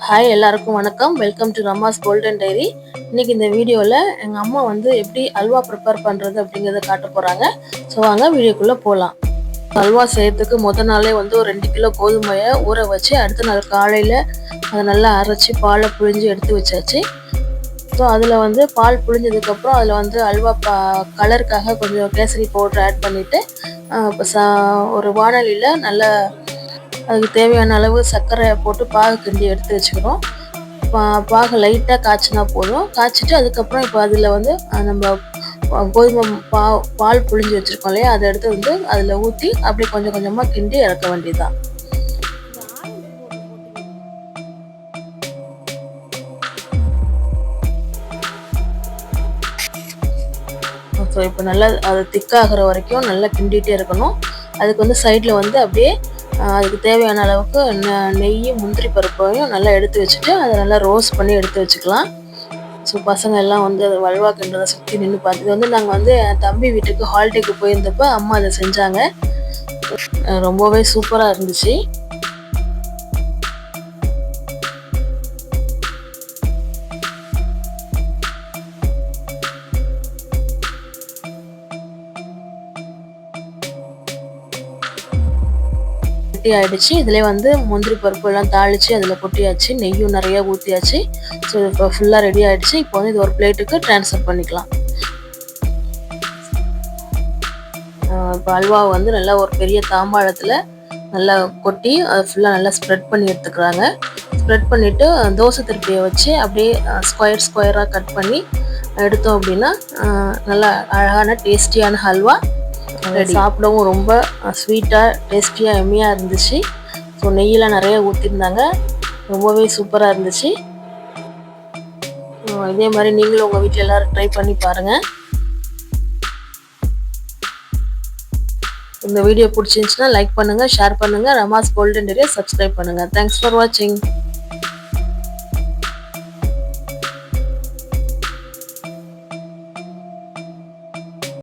Hi எல்லாருக்கும் வணக்கம். Welcome to Rama's golden diary. இன்னைக்கு இந்த வீடியோவில் எங்கள் அம்மா வந்து எப்படி அல்வா ப்ரிப்பேர் பண்ணுறது அப்படிங்கிறத காட்ட போகிறாங்க. ஸோ வாங்க வீடியோக்குள்ளே போகலாம். அல்வா செய்யறதுக்கு முதல் நாளே வந்து ஒரு 2 கிலோ கோதுமையை ஊற வச்சு அடுத்த நாள் காலையில் அதை நல்லா அரைச்சி பாலை புழிஞ்சு எடுத்து வச்சாச்சு. ஸோ அதில் வந்து பால் புழிஞ்சதுக்கப்புறம் அதில் வந்து அல்வா கலருக்காக கொஞ்சம் கேசரி பவுடர் ஆட் பண்ணிவிட்டு ஒரு வானலியில் நல்லா அதுக்கு தேவையான அளவு சர்க்கரை போட்டு பாகு கிண்டி எடுத்து வச்சுக்கிறோம். பாகு லைட்டாக காய்ச்சினா போதும். காய்ச்சிட்டு அதுக்கப்புறம் இப்போ அதில் வந்து நம்ம கோதுமை பால் புழிஞ்சு வச்சுருக்கோம் இல்லையா, அதை எடுத்து வந்து அதில் ஊற்றி அப்படியே கொஞ்சம் கொஞ்சமாக கிண்டி இறக்க வேண்டியதுதான். ஸோ இப்போ நல்லா அது திக்காகிற வரைக்கும் நல்லா கிண்டிகிட்டே இருக்கணும். அதுக்கு வந்து சைடில் வந்து அப்படியே அதுக்கு தேவையான அளவுக்கு நெய் முந்திரி பருப்பையும் நல்லா எடுத்து வச்சுட்டு அதை நல்லா ரோஸ்ட் பண்ணி எடுத்து வச்சுக்கலாம். ஸோ பசங்க எல்லாம் வந்து அதை அல்வா கிண்டுறதை சுற்றி நின்று பார்த்து, இது வந்து நாங்கள் வந்து என் தம்பி வீட்டுக்கு ஹாலிடேக்கு போயிருந்தப்போ அம்மா அதை செஞ்சாங்க. ரொம்பவே சூப்பராக இருந்துச்சு. ஆயிடுச்சு. இதில் வந்து முந்திரி பருப்பு எல்லாம் தாளித்து அதில் கொட்டியாச்சு, நெய்யும் நிறையா ஊற்றியாச்சு. ஸோ இப்போ ஃபுல்லாக ரெடி ஆகிடுச்சு. இப்போ வந்து இது ஒரு பிளேட்டுக்கு ட்ரான்ஸ்ஃபர் பண்ணிக்கலாம். இப்போ அல்வாவை வந்து நல்லா ஒரு பெரிய தாம்பாளத்தில் நல்லா கொட்டி அதை ஃபுல்லாக நல்லா ஸ்ப்ரெட் பண்ணி எடுத்துக்கிறாங்க. ஸ்ப்ரெட் பண்ணிவிட்டு தோசை திருப்பியை வச்சு அப்படியே ஸ்கொயராக கட் பண்ணி எடுத்தோம் அப்படின்னா நல்லா அழகான டேஸ்டியான ஹல்வா சாப்பிடவும் ரொம்ப ஸ்வீட்டாக டேஸ்டியாக எம்மியாக இருந்துச்சு. ஸோ நெய்யெலாம் நிறைய ஊற்றிருந்தாங்க. ரொம்பவே சூப்பராக இருந்துச்சு. இதே மாதிரி நீங்களும் உங்கள் வீட்டில் எல்லோரும் ட்ரை பண்ணி பாருங்கள். இந்த வீடியோ பிடிச்சிருந்துச்சுன்னா லைக் பண்ணுங்கள், ஷேர் பண்ணுங்கள், ரமாஸ் கோல்டன் டைரியை சப்ஸ்கிரைப் பண்ணுங்கள். தேங்க்ஸ் ஃபார் வாட்சிங்.